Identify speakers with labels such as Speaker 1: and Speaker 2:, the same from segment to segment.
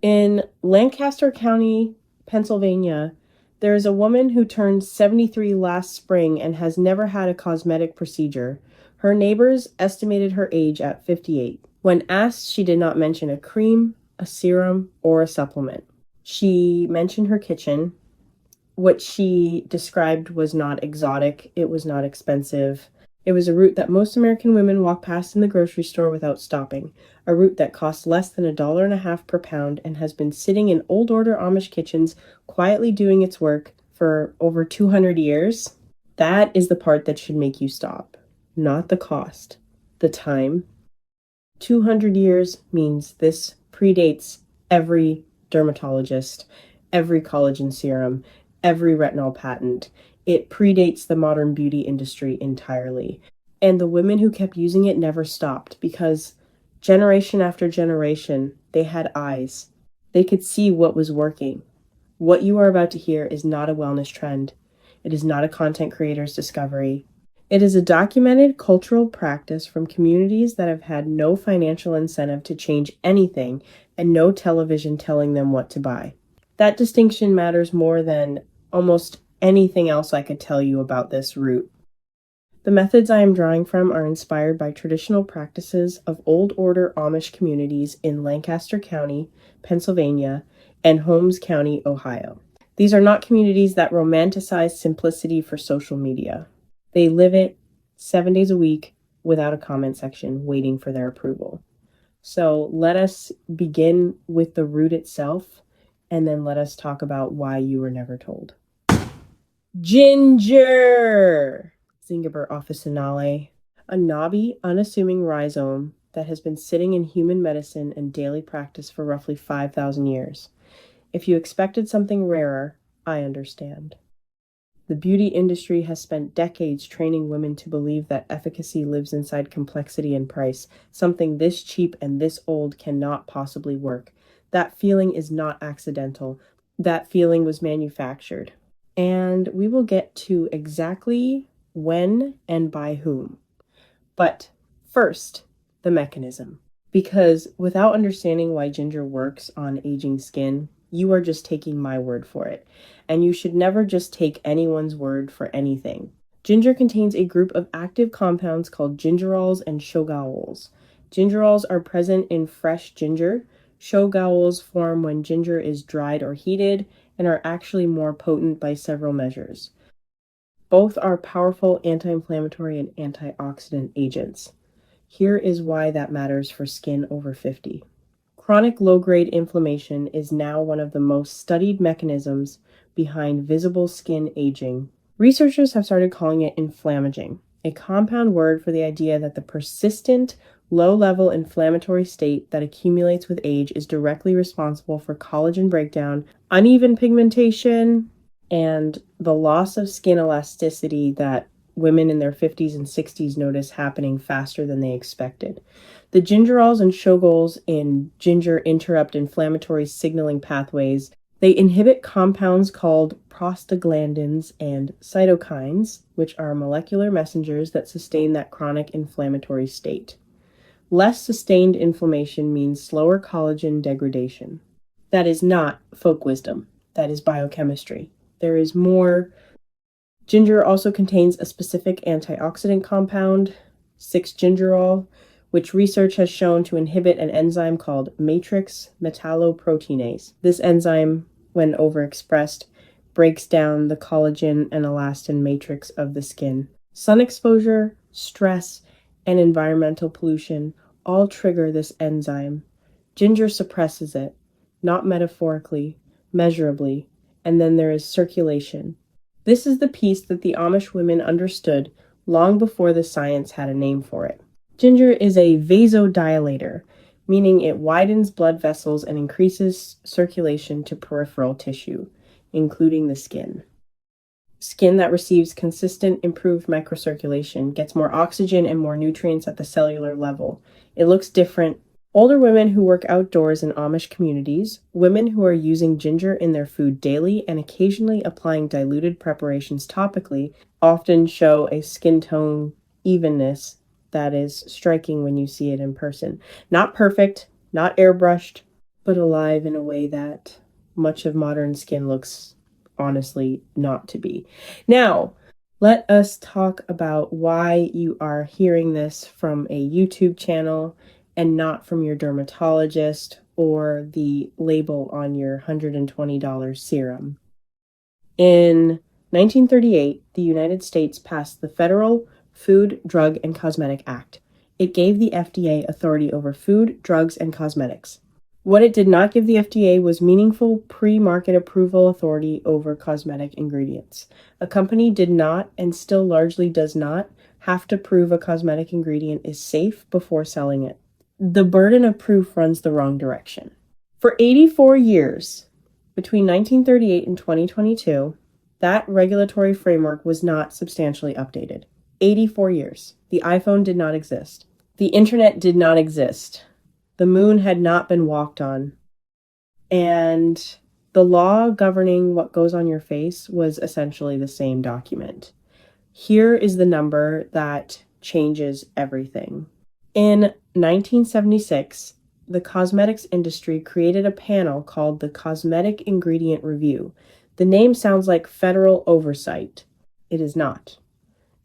Speaker 1: In Lancaster County, Pennsylvania, there is a woman who turned 73 last spring and has never had a cosmetic procedure. Her neighbors estimated her age at 58. When asked, she did not mention a cream, a serum, or a supplement. She mentioned her kitchen. What she described was not exotic, it was not expensive. It was a route that most American women walk past in the grocery store without stopping, a route that costs less than $1.50 per pound and has been sitting in old order Amish kitchens quietly doing its work for over 200 years. That is the part that should make you stop, not the cost, the time. 200 years means this predates every dermatologist, every collagen serum, every retinol patent. It predates the modern beauty industry entirely. And the women who kept using it never stopped because generation after generation, they had eyes. They could see what was working. What you are about to hear is not a wellness trend. It is not a content creator's discovery. It is a documented cultural practice from communities that have had no financial incentive to change anything and no television telling them what to buy. That distinction matters more than almost anything else I could tell you about this route. The methods I am drawing from are inspired by traditional practices of old order Amish communities in Lancaster County, Pennsylvania, and Holmes County, Ohio. These are not communities that romanticize simplicity for social media. They live it 7 days a week without a comment section waiting for their approval. So let us begin with the route itself, and then let us talk about why you were never told. Ginger! Zingiber officinale, a knobby, unassuming rhizome that has been sitting in human medicine and daily practice for roughly 5,000 years. If you expected something rarer, I understand. The beauty industry has spent decades training women to believe that efficacy lives inside complexity and price. Something this cheap and this old cannot possibly work. That feeling is not accidental. That feeling was manufactured. And we will get to exactly when and by whom. But first, the mechanism. Because without understanding why ginger works on aging skin, you are just taking my word for it. And you should never just take anyone's word for anything. Ginger contains a group of active compounds called gingerols and shogaols. Gingerols are present in fresh ginger. Shogaols form when ginger is dried or heated and are actually more potent by several measures. Both are powerful anti-inflammatory and antioxidant agents. Here is why that matters for skin over 50. Chronic low-grade inflammation is now one of the most studied mechanisms behind visible skin aging. Researchers have started calling it inflammaging, a compound word for the idea that the persistent, low-level inflammatory state that accumulates with age is directly responsible for collagen breakdown, uneven pigmentation, and the loss of skin elasticity that women in their 50s and 60s notice happening faster than they expected. The gingerols and shogaols in ginger interrupt inflammatory signaling pathways. They inhibit compounds called prostaglandins and cytokines, which are molecular messengers that sustain that chronic inflammatory state. Less sustained inflammation means slower collagen degradation. That is not folk wisdom. That is biochemistry. There is more. Ginger also contains a specific antioxidant compound, 6-gingerol, which research has shown to inhibit an enzyme called matrix metalloproteinase. This enzyme, when overexpressed, breaks down the collagen and elastin matrix of the skin. Sun exposure, stress, and environmental pollution all trigger this enzyme. Ginger suppresses it, not metaphorically, measurably, and then there is circulation. This is the piece that the Amish women understood long before the science had a name for it. Ginger is a vasodilator, meaning it widens blood vessels and increases circulation to peripheral tissue, including the skin. Skin that receives consistent, improved microcirculation gets more oxygen and more nutrients at the cellular level. It looks different. Older women who work outdoors in Amish communities, women who are using ginger in their food daily and occasionally applying diluted preparations topically, often show a skin tone evenness that is striking when you see it in person. Not perfect, not airbrushed, but alive in a way that much of modern skin looks honestly not to be. Now, let us talk about why you are hearing this from a YouTube channel and not from your dermatologist or the label on your $120 serum. In 1938, the United States passed the Federal Food, Drug, and Cosmetic Act. It gave the FDA authority over food, drugs, and cosmetics. What it did not give the FDA was meaningful pre-market approval authority over cosmetic ingredients. A company did not, and still largely does not, have to prove a cosmetic ingredient is safe before selling it. The burden of proof runs the wrong direction. For 84 years, between 1938 and 2022, that regulatory framework was not substantially updated. 84 years. The iPhone did not exist. The internet did not exist. The moon had not been walked on. And the law governing what goes on your face was essentially the same document. Here is the number that changes everything. In 1976, the cosmetics industry created a panel called the Cosmetic Ingredient Review. The name sounds like federal oversight. It is not.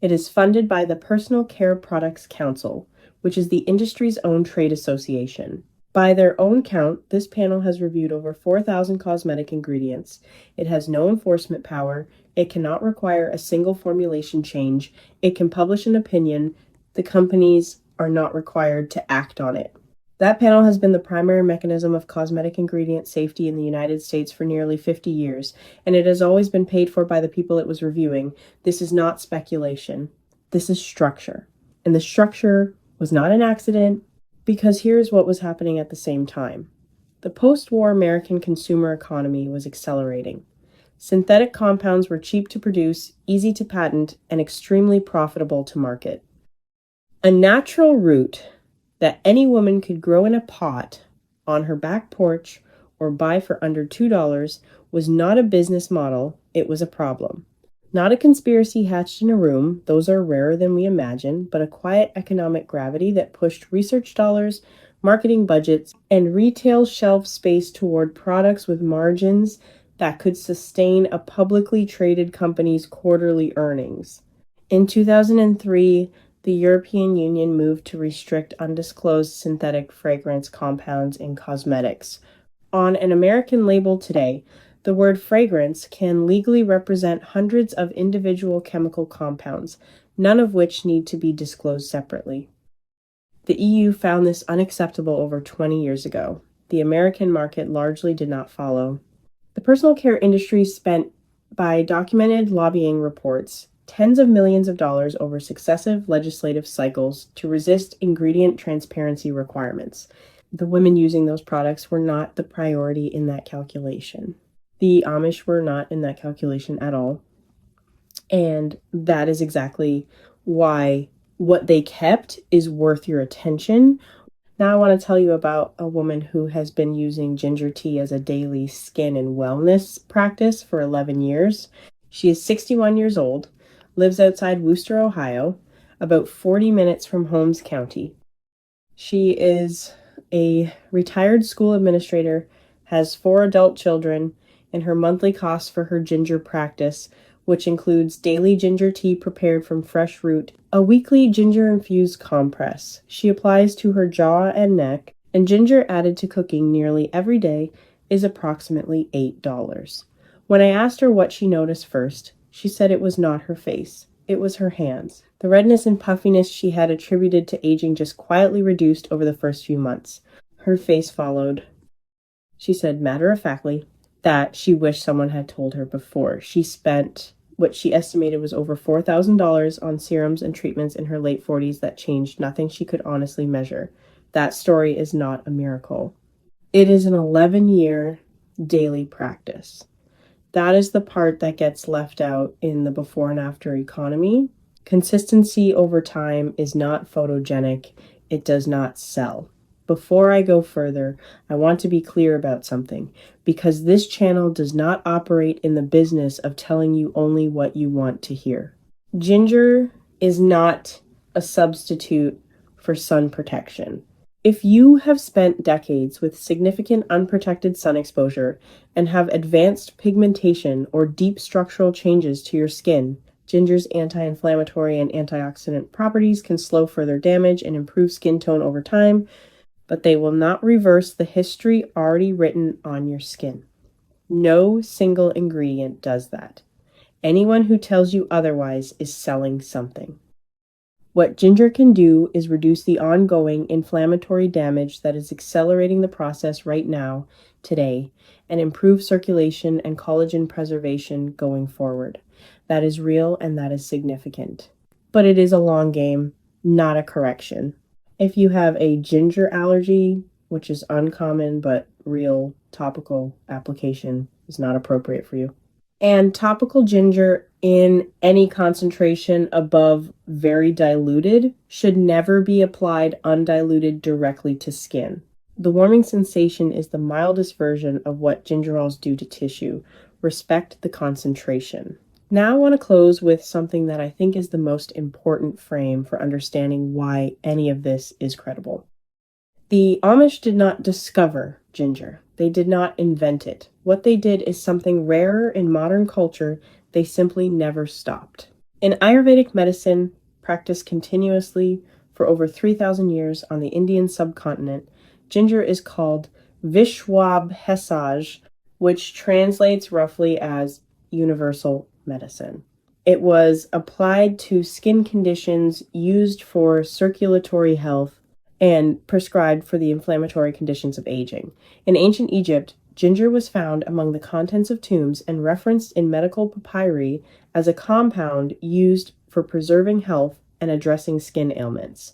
Speaker 1: It is funded by the Personal Care Products Council, which is the industry's own trade association. By their own count, this panel has reviewed over 4,000 cosmetic ingredients. It has no enforcement power. It cannot require a single formulation change. It can publish an opinion. The companies are not required to act on it. That panel has been the primary mechanism of cosmetic ingredient safety in the United States for nearly 50 years, and it has always been paid for by the people it was reviewing. This is not speculation. This is structure. And the structure was not an accident, because here's what was happening at the same time. The post-war American consumer economy was accelerating. Synthetic compounds were cheap to produce, easy to patent, and extremely profitable to market. A natural root that any woman could grow in a pot on her back porch or buy for under $2 was not a business model, it was a problem. Not a conspiracy hatched in a room, those are rarer than we imagine, but a quiet economic gravity that pushed research dollars, marketing budgets, and retail shelf space toward products with margins that could sustain a publicly traded company's quarterly earnings. In 2003, the European Union moved to restrict undisclosed synthetic fragrance compounds in cosmetics. On an American label today, the word fragrance can legally represent hundreds of individual chemical compounds, none of which need to be disclosed separately. The EU found this unacceptable over 20 years ago. The American market largely did not follow. The personal care industry spent, by documented lobbying reports, tens of millions of dollars over successive legislative cycles to resist ingredient transparency requirements. The women using those products were not the priority in that calculation. The Amish were not in that calculation at all. And that is exactly why what they kept is worth your attention. Now I want to tell you about a woman who has been using ginger tea as a daily skin and wellness practice for 11 years. She is 61 years old, lives outside Wooster, Ohio, about 40 minutes from Holmes County. She is a retired school administrator, has 4 adult children, and her monthly costs for her ginger practice, which includes daily ginger tea prepared from fresh root, a weekly ginger-infused compress she applies to her jaw and neck, and ginger added to cooking nearly every day, is approximately $8. When I asked her what she noticed first, she said it was not her face. It was her hands. The redness and puffiness she had attributed to aging just quietly reduced over the first few months. Her face followed. She said matter-of-factly that she wished someone had told her before. She spent what she estimated was over $4,000 on serums and treatments in her late 40s that changed nothing she could honestly measure. That story is not a miracle. It is an 11-year daily practice. That is the part that gets left out in the before and after economy. Consistency over time is not photogenic. It does not sell. Before I go further, I want to be clear about something, because this channel does not operate in the business of telling you only what you want to hear. Ginger is not a substitute for sun protection. If you have spent decades with significant unprotected sun exposure and have advanced pigmentation or deep structural changes to your skin, ginger's anti-inflammatory and antioxidant properties can slow further damage and improve skin tone over time, but they will not reverse the history already written on your skin. No single ingredient does that. Anyone who tells you otherwise is selling something. What ginger can do is reduce the ongoing inflammatory damage that is accelerating the process right now, today, and improve circulation and collagen preservation going forward. That is real and that is significant. But it is a long game, not a correction. If you have a ginger allergy, which is uncommon but real, topical application is not appropriate for you. And topical ginger in any concentration above very diluted should never be applied undiluted directly to skin. The warming sensation is the mildest version of what gingerols do to tissue. Respect the concentration. Now I want to close with something that I think is the most important frame for understanding why any of this is credible. The Amish did not discover ginger. They did not invent it. What they did is something rarer in modern culture. They simply never stopped. In Ayurvedic medicine, practiced continuously for over 3,000 years on the Indian subcontinent, ginger is called Vishwabhesaj, which translates roughly as universal medicine. It was applied to skin conditions, used for circulatory health, and prescribed for the inflammatory conditions of aging. In ancient Egypt, ginger was found among the contents of tombs and referenced in medical papyri as a compound used for preserving health and addressing skin ailments.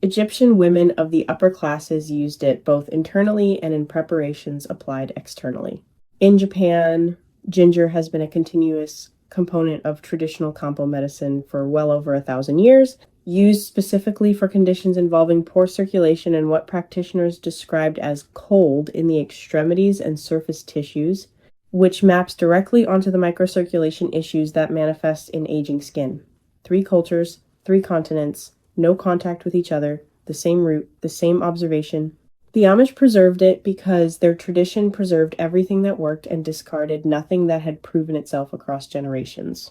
Speaker 1: Egyptian women of the upper classes used it both internally and in preparations applied externally. In Japan, ginger has been a continuous component of traditional Kampo medicine for well over 1,000 years, used specifically for conditions involving poor circulation and what practitioners described as cold in the extremities and surface tissues, which maps directly onto the microcirculation issues that manifest in aging skin. 3 cultures, 3 continents, no contact with each other, the same root, the same observation. The Amish preserved it because their tradition preserved everything that worked and discarded nothing that had proven itself across generations.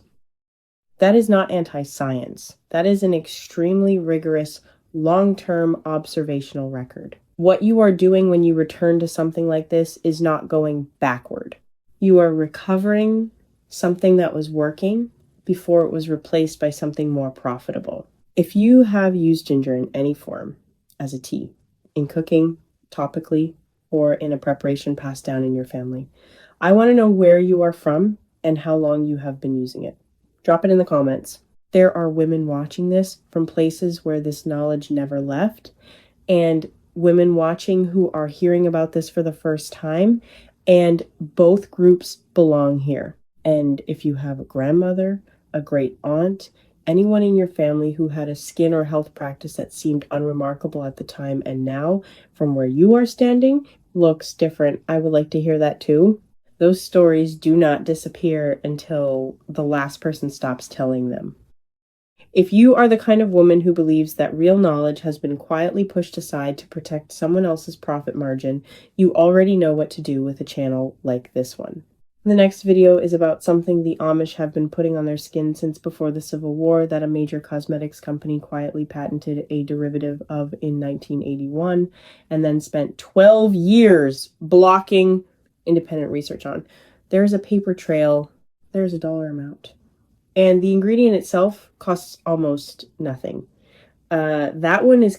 Speaker 1: That is not anti-science. That is an extremely rigorous, long-term observational record. What you are doing when you return to something like this is not going backward. You are recovering something that was working before it was replaced by something more profitable. If you have used ginger in any form, as a tea, in cooking, topically, or in a preparation passed down in your family, I want to know where you are from and how long you have been using it. Drop it in the comments. There are women watching this from places where this knowledge never left, and women watching who are hearing about this for the first time, and both groups belong here. And if you have a grandmother, a great aunt, anyone in your family who had a skin or health practice that seemed unremarkable at the time and now, from where you are standing, looks different, I would like to hear that too. Those stories do not disappear until the last person stops telling them. If you are the kind of woman who believes that real knowledge has been quietly pushed aside to protect someone else's profit margin, you already know what to do with a channel like this one. The next video is about something the Amish have been putting on their skin since before the Civil War that a major cosmetics company quietly patented a derivative of in 1981 and then spent 12 years blocking independent research on. There's a paper trail, there's a dollar amount, and the ingredient itself costs almost nothing. That one is